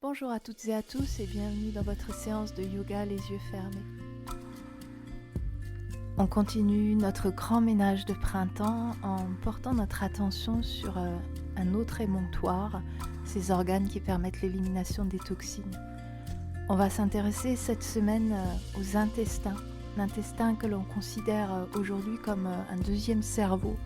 Bonjour à toutes et à tous et bienvenue dans votre séance de yoga les yeux fermés. On continue notre grand ménage de printemps en portant notre attention sur un autre émonctoire, ces organes qui permettent l'élimination des toxines. On va s'intéresser cette semaine aux intestins, l'intestin que l'on considère aujourd'hui comme un deuxième cerveau.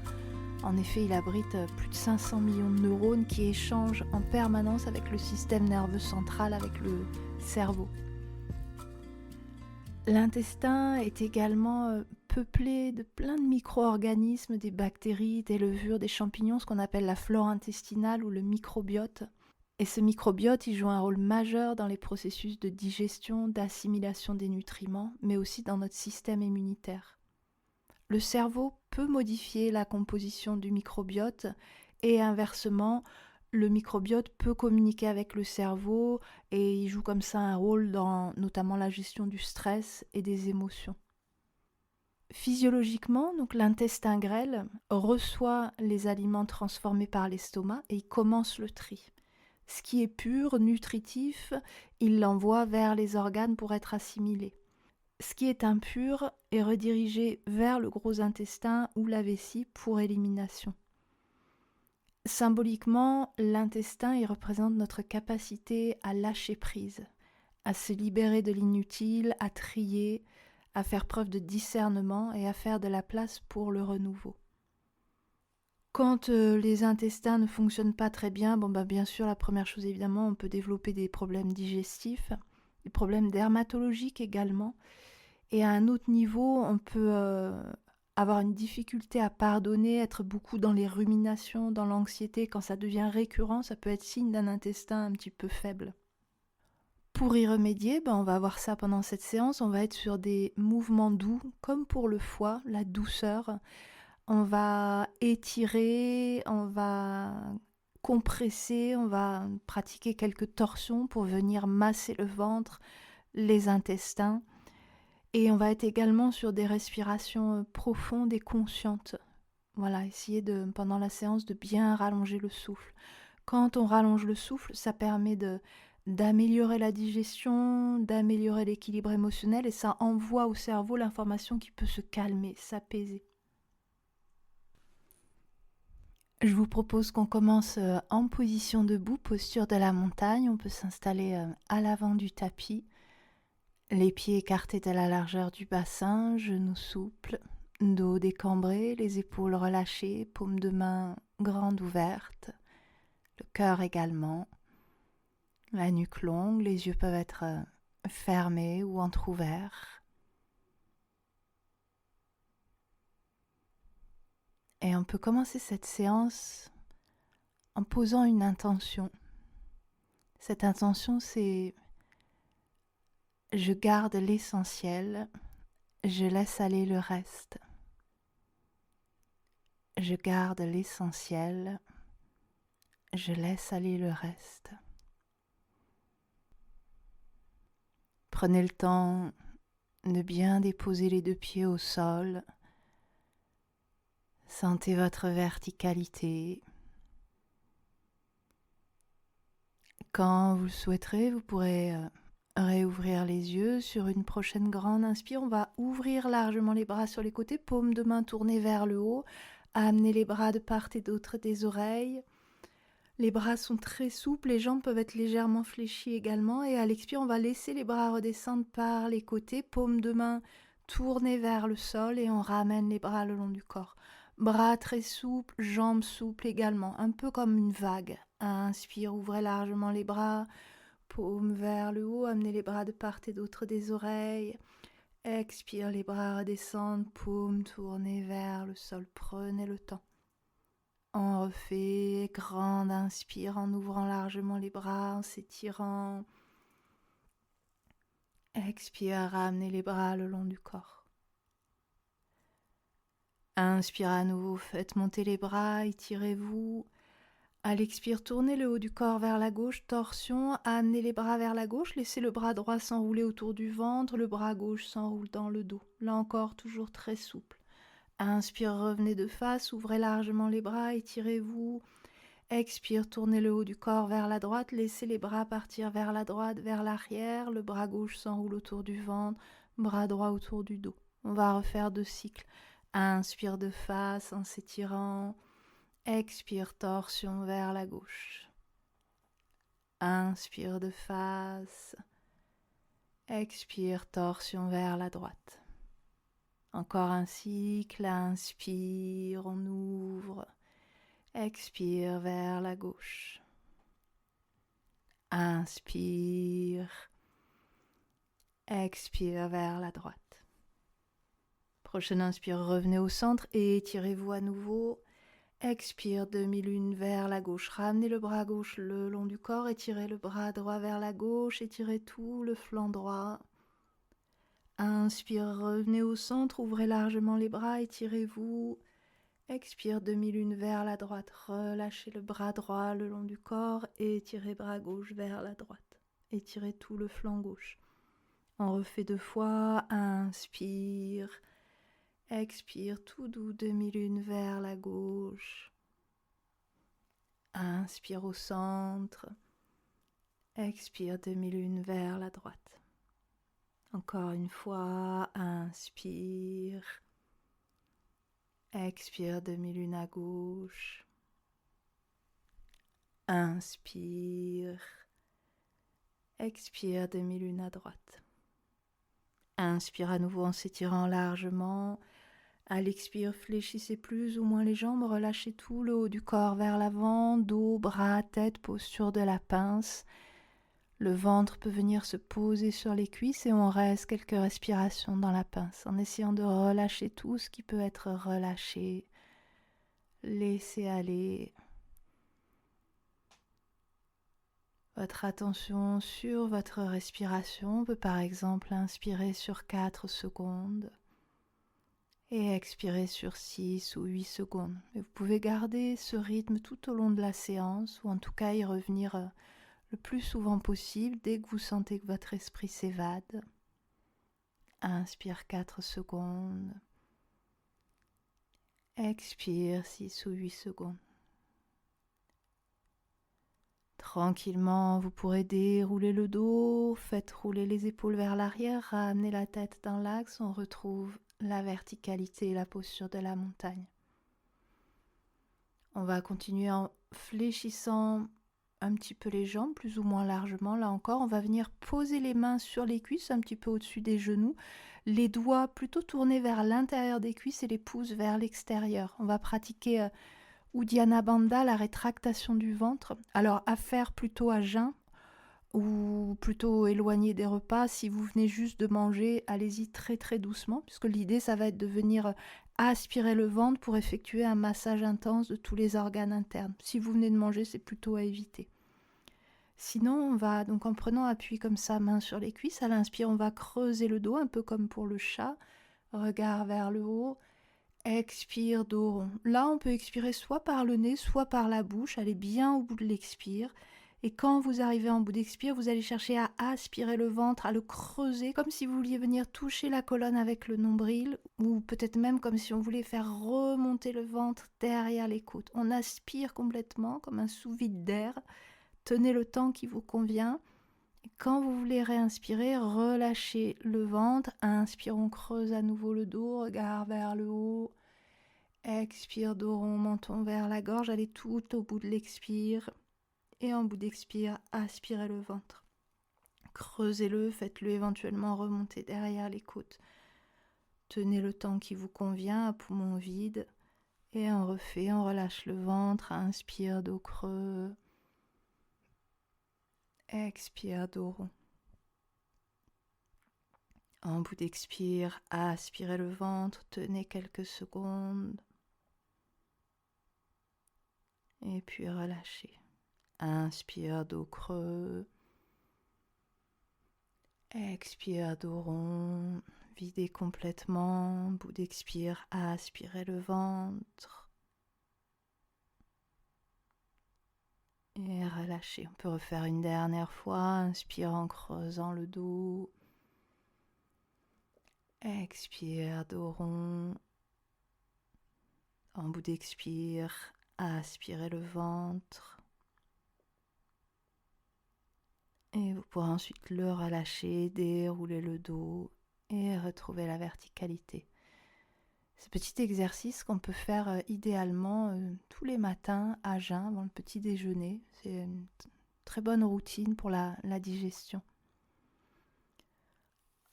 En effet, il abrite plus de 500 millions de neurones qui échangent en permanence avec le système nerveux central, avec le cerveau. L'intestin est également peuplé de plein de micro-organismes, des bactéries, des levures, des champignons, ce qu'on appelle la flore intestinale ou le microbiote. Et ce microbiote, il joue un rôle majeur dans les processus de digestion, d'assimilation des nutriments, mais aussi dans notre système immunitaire. Le cerveau peut modifier la composition du microbiote et inversement, le microbiote peut communiquer avec le cerveau et il joue comme ça un rôle dans notamment la gestion du stress et des émotions. Physiologiquement, donc l'intestin grêle reçoit les aliments transformés par l'estomac et il commence le tri. Ce qui est pur, nutritif, il l'envoie vers les organes pour être assimilé. Ce qui est impur est redirigé vers le gros intestin ou la vessie pour élimination. Symboliquement, l'intestin il représente notre capacité à lâcher prise, à se libérer de l'inutile, à trier, à faire preuve de discernement et à faire de la place pour le renouveau. Quand les intestins ne fonctionnent pas très bien, bien sûr, la première chose évidemment, on peut développer des problèmes digestifs, des problèmes dermatologiques également. Et à un autre niveau, on peut avoir une difficulté à pardonner, être beaucoup dans les ruminations, dans l'anxiété. Quand ça devient récurrent, ça peut être signe d'un intestin un petit peu faible. Pour y remédier, on va voir ça pendant cette séance. On va être sur des mouvements doux, comme pour le foie, la douceur. On va étirer, on va compresser, on va pratiquer quelques torsions pour venir masser le ventre, les intestins. Et on va être également sur des respirations profondes et conscientes. Voilà, essayer pendant la séance de bien rallonger le souffle. Quand on rallonge le souffle, ça permet d'améliorer la digestion, d'améliorer l'équilibre émotionnel et ça envoie au cerveau l'information qui peut se calmer, s'apaiser. Je vous propose qu'on commence en position debout, posture de la montagne. On peut s'installer à l'avant du tapis. Les pieds écartés de la largeur du bassin, genoux souples, dos décambré, les épaules relâchées, paumes de main grandes ouvertes, le cœur également, la nuque longue, les yeux peuvent être fermés ou entr'ouverts. Et on peut commencer cette séance en posant une intention. Cette intention, c'est « Je garde l'essentiel, je laisse aller le reste ». Je garde l'essentiel, je laisse aller le reste. Prenez le temps de bien déposer les deux pieds au sol. Sentez votre verticalité. Quand vous le souhaiterez, vous pourrez réouvrir les yeux. Sur une prochaine grande inspire, on va ouvrir largement les bras sur les côtés, paumes de main tournées vers le haut, amener les bras de part et d'autre des oreilles. Les bras sont très souples, les jambes peuvent être légèrement fléchies également. Et à l'expire, on va laisser les bras redescendre par les côtés, paumes de main tournées vers le sol et on ramène les bras le long du corps. Bras très souples, jambes souples également, un peu comme une vague. Inspire, ouvrez largement les bras, paumes vers le haut, amenez les bras de part et d'autre des oreilles. Expire, les bras redescendent, paumes tournées vers le sol, prenez le temps. On refait, grande inspire en ouvrant largement les bras, en s'étirant. Expire, ramenez les bras le long du corps. Inspire à nouveau, faites monter les bras, étirez-vous. À l'expire, tournez le haut du corps vers la gauche, torsion, amenez les bras vers la gauche, laissez le bras droit s'enrouler autour du ventre, le bras gauche s'enroule dans le dos. Là encore, toujours très souple. Inspire, revenez de face, ouvrez largement les bras, étirez-vous. Expire, tournez le haut du corps vers la droite, laissez les bras partir vers la droite, vers l'arrière, le bras gauche s'enroule autour du ventre, bras droit autour du dos. On va refaire 2 cycles. Inspire de face en s'étirant, expire, torsion vers la gauche. Inspire de face, expire, torsion vers la droite. Encore un cycle, inspire, on ouvre, expire vers la gauche. Inspire, expire vers la droite. Prochaine inspire, revenez au centre et étirez-vous à nouveau. Expire, demi-lune vers la gauche. Ramenez le bras gauche le long du corps, étirez le bras droit vers la gauche, étirez tout le flanc droit. Inspire, revenez au centre, ouvrez largement les bras, étirez-vous. Expire, demi-lune vers la droite, relâchez le bras droit le long du corps et étirez bras gauche vers la droite. Étirez tout le flanc gauche. On refait 2 fois, inspire, expire, tout doux, demi-lune vers la gauche. Inspire au centre, expire, demi-lune vers la droite. Encore une fois, inspire. Expire, demi-lune à gauche. Inspire. Expire, demi-lune à droite. Inspire à nouveau en s'étirant largement. À l'expire, fléchissez plus ou moins les jambes, relâchez tout le haut du corps vers l'avant, dos, bras, tête, posture de la pince. Le ventre peut venir se poser sur les cuisses et on reste quelques respirations dans la pince en essayant de relâcher tout ce qui peut être relâché. Laissez aller votre attention sur votre respiration. On peut par exemple inspirer sur 4 secondes et expirer sur 6 ou 8 secondes. Et vous pouvez garder ce rythme tout au long de la séance ou en tout cas y revenir le plus souvent possible dès que vous sentez que votre esprit s'évade. Inspire 4 secondes. Expire 6 ou 8 secondes. Tranquillement, vous pourrez dérouler le dos, faites rouler les épaules vers l'arrière, ramenez la tête dans l'axe, on retrouve la verticalité et la posture de la montagne. On va continuer en fléchissant un petit peu les jambes, plus ou moins largement. Là encore, on va venir poser les mains sur les cuisses, un petit peu au-dessus des genoux. Les doigts plutôt tournés vers l'intérieur des cuisses et les pouces vers l'extérieur. On va pratiquer Uddiyana Bandha, la rétractation du ventre. Alors, à faire plutôt à jeun ou plutôt éloigné des repas. Si vous venez juste de manger, allez-y très très doucement, puisque l'idée, ça va être de venir aspirer le ventre pour effectuer un massage intense de tous les organes internes. Si vous venez de manger, c'est plutôt à éviter. Sinon, on va, donc en prenant appui comme ça, main sur les cuisses, à l'inspire, on va creuser le dos, un peu comme pour le chat, regard vers le haut, expire, dos rond. Là, on peut expirer soit par le nez, soit par la bouche, allez bien au bout de l'expire. Et quand vous arrivez en bout d'expire, vous allez chercher à aspirer le ventre, à le creuser, comme si vous vouliez venir toucher la colonne avec le nombril, ou peut-être même comme si on voulait faire remonter le ventre derrière les côtes. On aspire complètement, comme un sous-vide d'air. Tenez le temps qui vous convient. Et quand vous voulez réinspirer, relâchez le ventre. Inspire, on creuse à nouveau le dos, regard vers le haut. Expire, dos rond, menton vers la gorge. Allez tout au bout de l'expire. Et en bout d'expire, aspirez le ventre. Creusez-le, faites-le éventuellement remonter derrière les côtes. Tenez le temps qui vous convient à poumon vide. Et on refait, on relâche le ventre. Inspire, dos creux. Expire, dos rond. En bout d'expire, aspirez le ventre, tenez quelques secondes. Et puis relâchez. Inspire, dos creux. Expire, dos rond. Videz complètement. Bout d'expire, aspirez le ventre. Et relâchez. On peut refaire une dernière fois. Inspire en creusant le dos. Expire, dos rond. En bout d'expire, Aspirez le ventre. Et vous pourrez ensuite le relâcher, dérouler le dos et retrouver la verticalité. Ce petit exercice qu'on peut faire idéalement tous les matins à jeun avant le petit déjeuner. C'est une très bonne routine pour la digestion.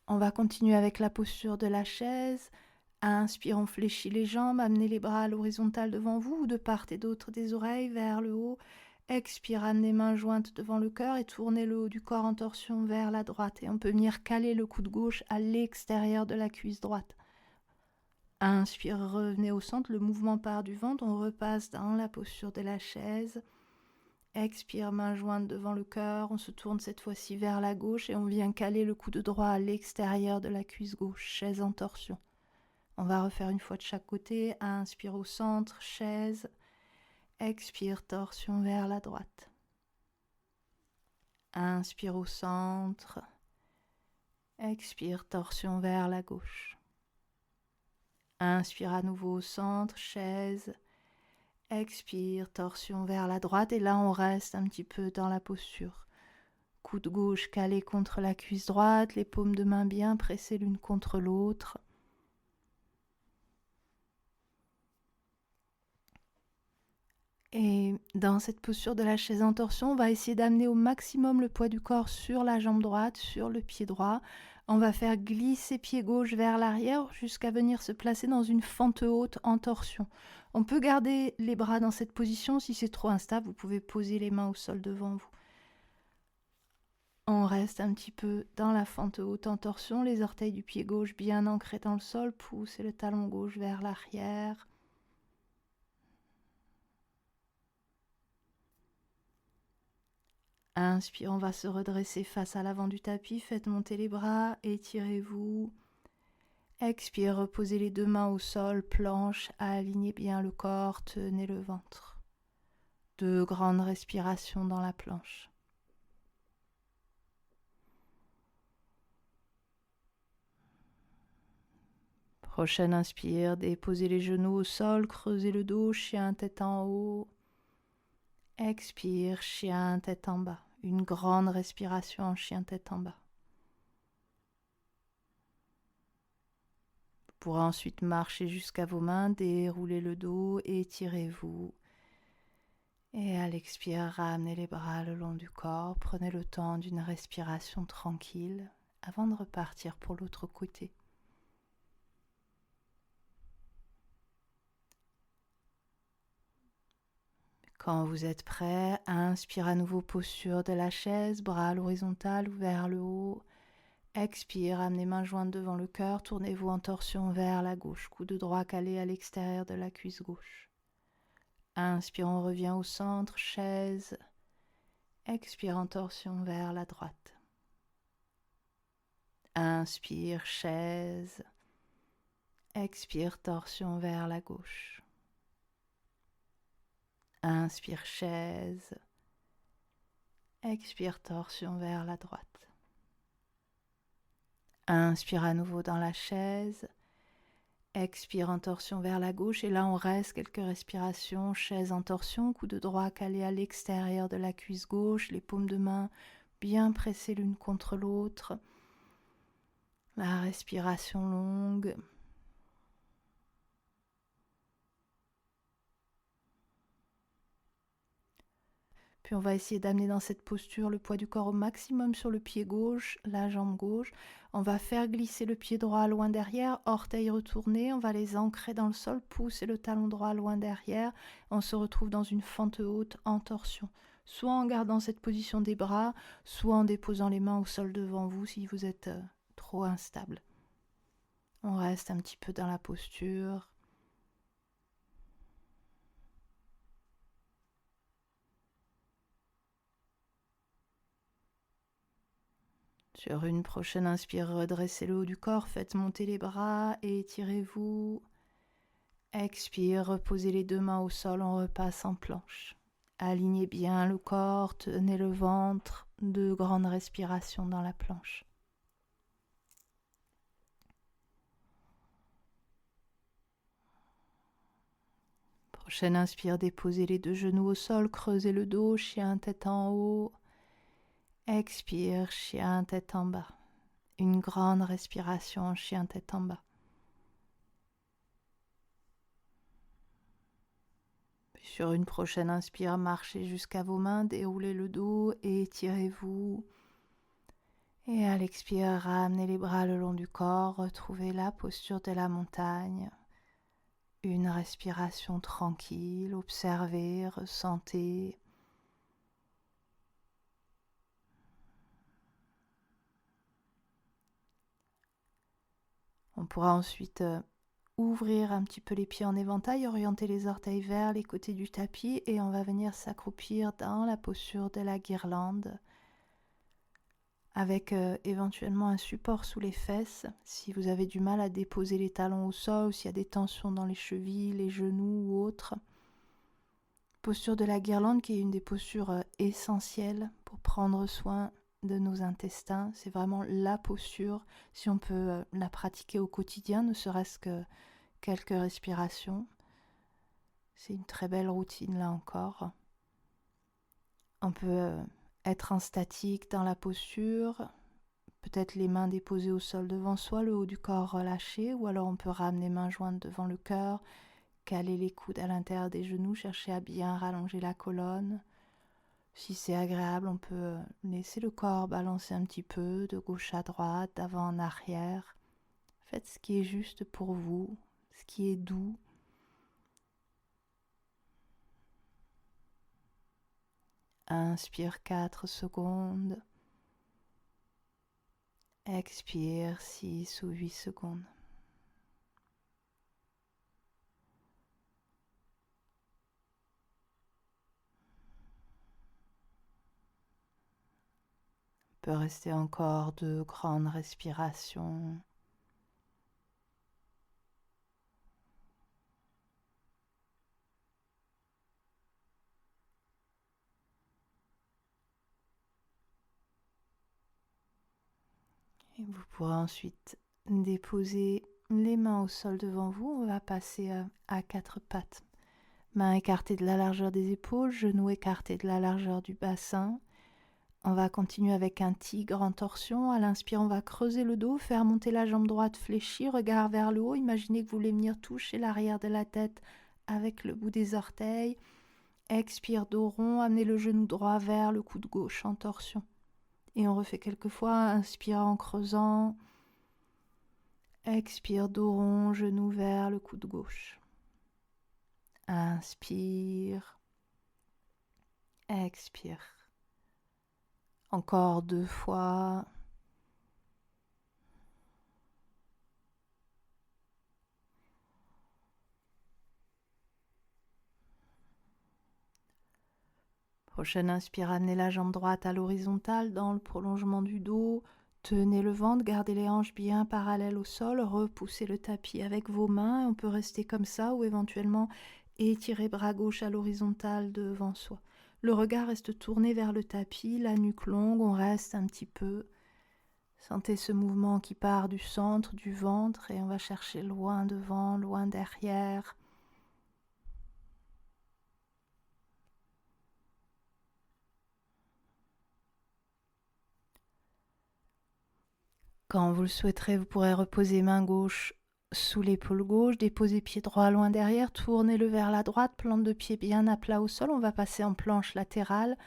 On va continuer avec la posture de la chaise. Inspire, on fléchit les jambes, amenez les bras à l'horizontale devant vous ou de part et d'autre des oreilles vers le haut. Expire, amenez mains jointes devant le cœur et tournez le haut du corps en torsion vers la droite. Et on peut venir caler le coude gauche à l'extérieur de la cuisse droite. Inspire, revenez au centre, le mouvement part du ventre, on repasse dans la posture de la chaise. Expire, main jointe devant le cœur, on se tourne cette fois-ci vers la gauche et on vient caler le coude droit à l'extérieur de la cuisse gauche, chaise en torsion. On va refaire une fois de chaque côté. Inspire au centre, chaise. Expire, torsion vers la droite. Inspire au centre. Expire, torsion vers la gauche. Inspire à nouveau au centre, chaise. Expire, torsion vers la droite. Et là, on reste un petit peu dans la posture. Coude gauche calé contre la cuisse droite, les paumes de main bien pressées l'une contre l'autre. Et dans cette posture de la chaise en torsion, on va essayer d'amener au maximum le poids du corps sur la jambe droite, sur le pied droit. On va faire glisser pied gauche vers l'arrière jusqu'à venir se placer dans une fente haute en torsion. On peut garder les bras dans cette position. Si c'est trop instable, vous pouvez poser les mains au sol devant vous. On reste un petit peu dans la fente haute en torsion, les orteils du pied gauche bien ancrés dans le sol, poussez le talon gauche vers l'arrière. Inspire, on va se redresser face à l'avant du tapis, faites monter les bras, étirez-vous. Expire, reposez les deux mains au sol, planche, alignez bien le corps, tenez le ventre. 2 grandes respirations dans la planche. Prochaine inspire, déposez les genoux au sol, creusez le dos, chien tête en haut. Expire, chien tête en bas. Une grande respiration en chien tête en bas. Vous pourrez ensuite marcher jusqu'à vos mains, dérouler le dos, étirez-vous. Et à l'expire, ramenez les bras le long du corps. Prenez le temps d'une respiration tranquille avant de repartir pour l'autre côté. Quand vous êtes prêt, inspire à nouveau, posture de la chaise, bras à l'horizontale ou vers le haut. Expire, amenez mains jointes devant le cœur, tournez-vous en torsion vers la gauche, coude droit calé à l'extérieur de la cuisse gauche. Inspire, on revient au centre, chaise. Expire en torsion vers la droite. Inspire, chaise. Expire, torsion vers la gauche. Inspire, chaise. Expire, torsion vers la droite. Inspire à nouveau dans la chaise. Expire en torsion vers la gauche. Et là, on reste quelques respirations. Chaise en torsion, coude droit calé à l'extérieur de la cuisse gauche. Les paumes de main bien pressées l'une contre l'autre. La respiration longue. Puis on va essayer d'amener dans cette posture le poids du corps au maximum sur le pied gauche, la jambe gauche. On va faire glisser le pied droit loin derrière, orteils retournés. On va les ancrer dans le sol, pousser le talon droit loin derrière. On se retrouve dans une fente haute en torsion. Soit en gardant cette position des bras, soit en déposant les mains au sol devant vous si vous êtes trop instable. On reste un petit peu dans la posture. Sur une prochaine inspire, redressez le haut du corps, faites monter les bras et étirez-vous. Expire, reposez les deux mains au sol, on repasse en planche. Alignez bien le corps, tenez le ventre, 2 grandes respirations dans la planche. Prochaine inspire, déposez les 2 genoux au sol, creusez le dos, chien tête en haut. Expire, chien tête en bas. Une grande respiration, chien tête en bas. Puis sur une prochaine inspire, marchez jusqu'à vos mains, déroulez le dos et étirez-vous. Et à l'expire, ramenez les bras le long du corps, retrouvez la posture de la montagne. Une respiration tranquille, observez, ressentez. On pourra ensuite ouvrir un petit peu les pieds en éventail, orienter les orteils vers les côtés du tapis et on va venir s'accroupir dans la posture de la guirlande avec éventuellement un support sous les fesses si vous avez du mal à déposer les talons au sol ou s'il y a des tensions dans les chevilles, les genoux ou autres. Posture de la guirlande qui est une des postures essentielles pour prendre soin de nos intestins. C'est vraiment la posture, si on peut la pratiquer au quotidien, ne serait-ce que quelques respirations. C'est une très belle routine là encore. On peut être en statique dans la posture, peut-être les mains déposées au sol devant soi, le haut du corps relâché, ou alors on peut ramener mains jointes devant le cœur, caler les coudes à l'intérieur des genoux, chercher à bien rallonger la colonne. Si c'est agréable, on peut laisser le corps balancer un petit peu de gauche à droite, d'avant en arrière. Faites ce qui est juste pour vous, ce qui est doux. Inspire 4 secondes. Expire 6 ou 8 secondes. On peut rester encore 2 grandes respirations. Et vous pourrez ensuite déposer les mains au sol devant vous. On va passer à 4 pattes. Mains écartées de la largeur des épaules, genoux écartés de la largeur du bassin. On va continuer avec un tigre en torsion. À l'inspire, on va creuser le dos, faire monter la jambe droite fléchie, regard vers le haut. Imaginez que vous voulez venir toucher l'arrière de la tête avec le bout des orteils. Expire, dos rond, amenez le genou droit vers le coude gauche en torsion. Et on refait quelques fois, inspire en creusant. Expire, dos rond, genou vers le coude gauche. Inspire. Expire. Encore 2 fois. Prochaine inspire, amenez la jambe droite à l'horizontale dans le prolongement du dos. Tenez le ventre, gardez les hanches bien parallèles au sol, repoussez le tapis avec vos mains. On peut rester comme ça ou éventuellement étirer bras gauche à l'horizontale devant soi. Le regard reste tourné vers le tapis, la nuque longue, on reste un petit peu. Sentez ce mouvement qui part du centre, du ventre et on va chercher loin devant, loin derrière. Quand vous le souhaiterez, vous pourrez reposer main gauche sous l'épaule gauche, déposer pied droit loin derrière, tournez-le vers la droite, plante de pied bien à plat au sol. On va passer en planche latérale.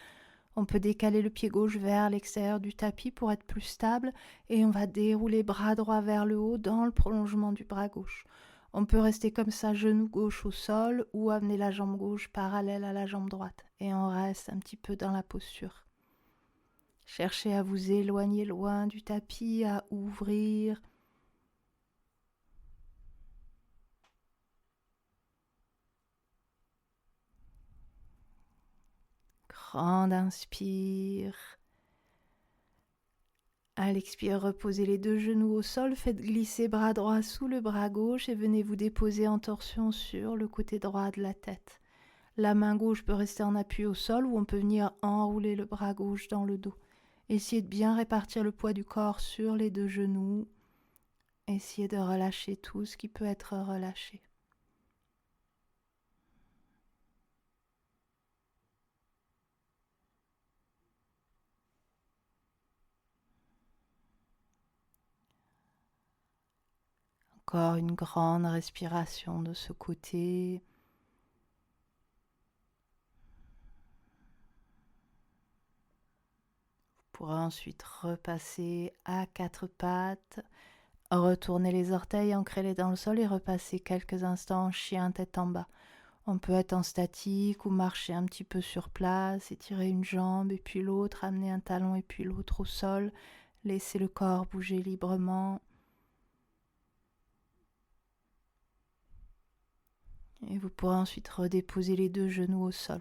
On peut décaler le pied gauche vers l'extérieur du tapis pour être plus stable et on va dérouler bras droit vers le haut dans le prolongement du bras gauche. On peut rester comme ça, genou gauche au sol ou amener la jambe gauche parallèle à la jambe droite et on reste un petit peu dans la posture. Cherchez à vous éloigner loin du tapis, à ouvrir. Grande inspire. À l'expire, reposez les 2 genoux au sol, faites glisser bras droit sous le bras gauche et venez vous déposer en torsion sur le côté droit de la tête. La main gauche peut rester en appui au sol ou on peut venir enrouler le bras gauche dans le dos. Essayez de bien répartir le poids du corps sur les 2 genoux. Essayez de relâcher tout ce qui peut être relâché. Encore une grande respiration de ce côté. Vous pourrez ensuite repasser à quatre pattes, retourner les orteils, ancrer-les dans le sol et repasser quelques instants en chien tête en bas. On peut être en statique ou marcher un petit peu sur place, étirer une jambe et puis l'autre, amener un talon et puis l'autre au sol, laisser le corps bouger librement. Et vous pourrez ensuite redéposer les deux genoux au sol.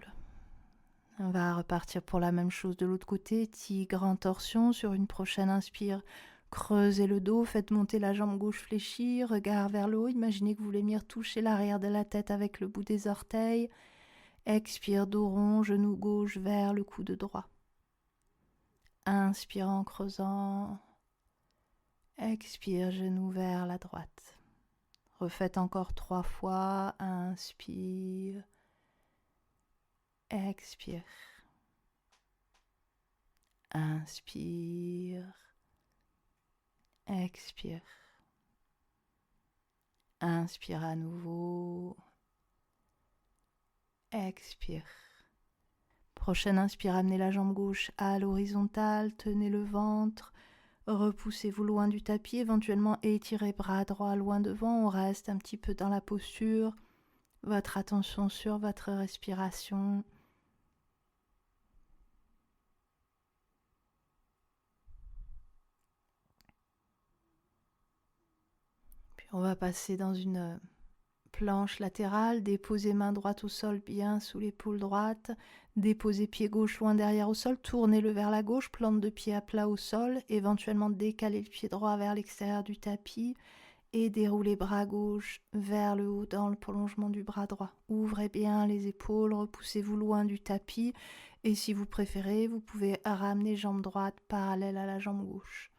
On va repartir pour la même chose de l'autre côté, tigre en torsion. Sur une prochaine inspire, creusez le dos, faites monter la jambe gauche fléchie, regard vers le haut, imaginez que vous voulez venir toucher l'arrière de la tête avec le bout des orteils. Expire, dos rond, genou gauche vers le coude droit. Inspire en creusant. Expire, genou vers la droite. Refaites encore 3 fois. Inspire. Expire. Inspire. Expire. Inspire à nouveau. Expire. Prochaine inspire, amenez la jambe gauche à l'horizontale, tenez le ventre, repoussez-vous loin du tapis, éventuellement étirez bras droit loin devant, on reste un petit peu dans la posture, votre attention sur votre respiration. Puis on va passer dans une planche latérale, déposez main droite au sol bien sous l'épaule droite, déposez pied gauche loin derrière au sol, tournez-le vers la gauche, plante de pied à plat au sol, éventuellement décalez le pied droit vers l'extérieur du tapis et déroulez bras gauche vers le haut dans le prolongement du bras droit. Ouvrez bien les épaules, repoussez-vous loin du tapis et si vous préférez, vous pouvez ramener jambe droite parallèle à la jambe gauche.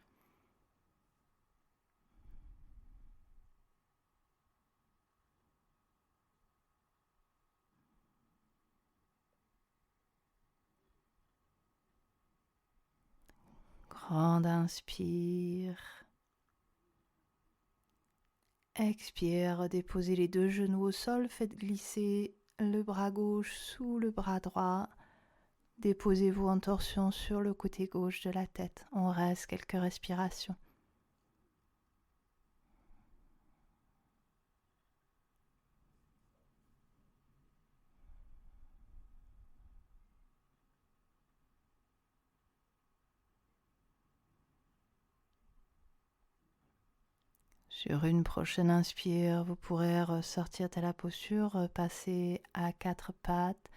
Grande inspire. Expire, déposez les deux genoux au sol, faites glisser le bras gauche sous le bras droit. Déposez-vous en torsion sur le côté gauche de la tête. On reste quelques respirations. Sur une prochaine inspire, vous pourrez ressortir de la posture, passer à quatre pattes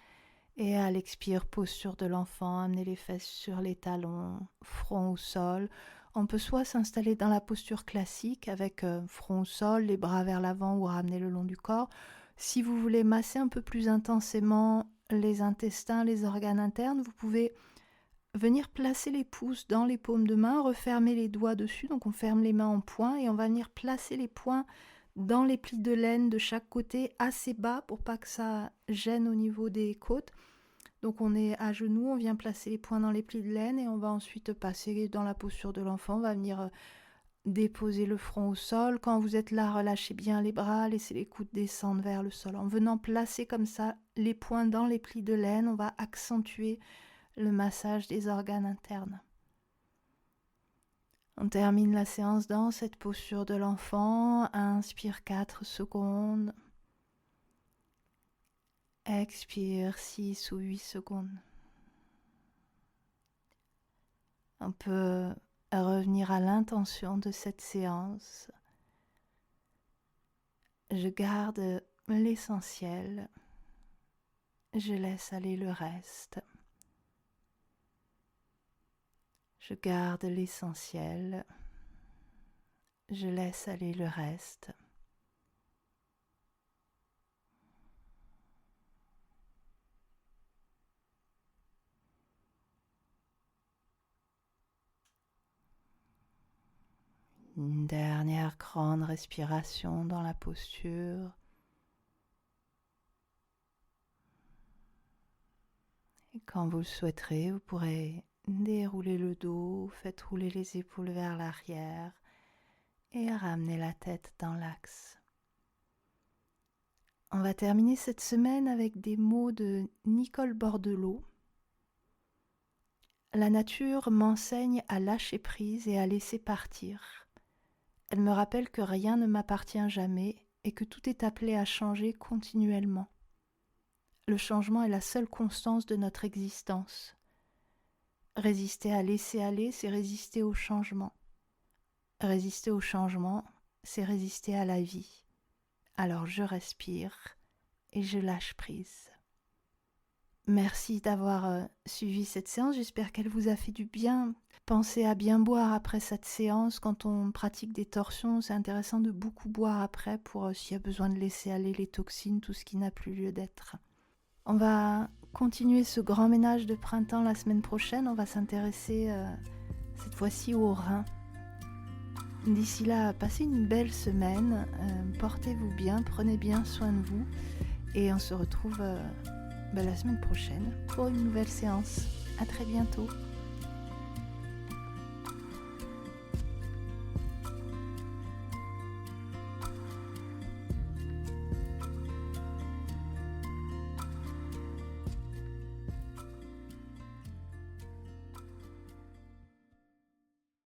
et à l'expire, posture de l'enfant, amener les fesses sur les talons, front au sol. On peut soit s'installer dans la posture classique avec front au sol, les bras vers l'avant ou ramener le long du corps. Si vous voulez masser un peu plus intensément les intestins, les organes internes, vous pouvez venir placer les pouces dans les paumes de main, refermer les doigts dessus, donc on ferme les mains en poing et on va venir placer les poings dans les plis de laine de chaque côté assez bas pour pas que ça gêne au niveau des côtes. Donc on est à genoux, on vient placer les poings dans les plis de laine et on va ensuite passer dans la posture de l'enfant, on va venir déposer le front au sol. Quand vous êtes là, relâchez bien les bras, laissez les coudes descendre vers le sol. En venant placer comme ça les poings dans les plis de laine, on va accentuer le massage des organes internes. On termine la séance dans cette posture de l'enfant. Inspire 4 secondes. Expire 6 ou 8 secondes. On peut revenir à l'intention de cette séance. Je garde l'essentiel. Je laisse aller le reste. Je garde l'essentiel, je laisse aller le reste. Une dernière grande respiration dans la posture. Et quand vous le souhaiterez, vous pourrez dérouler le dos, faites rouler les épaules vers l'arrière et ramenez la tête dans l'axe. On va terminer cette semaine avec des mots de Nicole Bordelot. La nature m'enseigne à lâcher prise et à laisser partir. Elle me rappelle que rien ne m'appartient jamais et que tout est appelé à changer continuellement. Le changement est la seule constance de notre existence. Résister à laisser aller, c'est résister au changement. Résister au changement, c'est résister à la vie. Alors je respire et je lâche prise. Merci d'avoir suivi cette séance, j'espère qu'elle vous a fait du bien. Pensez à bien boire après cette séance. Quand on pratique des torsions, c'est intéressant de beaucoup boire après pour s'il y a besoin de laisser aller les toxines, tout ce qui n'a plus lieu d'être. On va continuer ce grand ménage de printemps la semaine prochaine. On va s'intéresser cette fois-ci aux reins. D'ici là, passez une belle semaine, portez-vous bien, prenez bien soin de vous et on se retrouve la semaine prochaine pour une nouvelle séance. À très bientôt.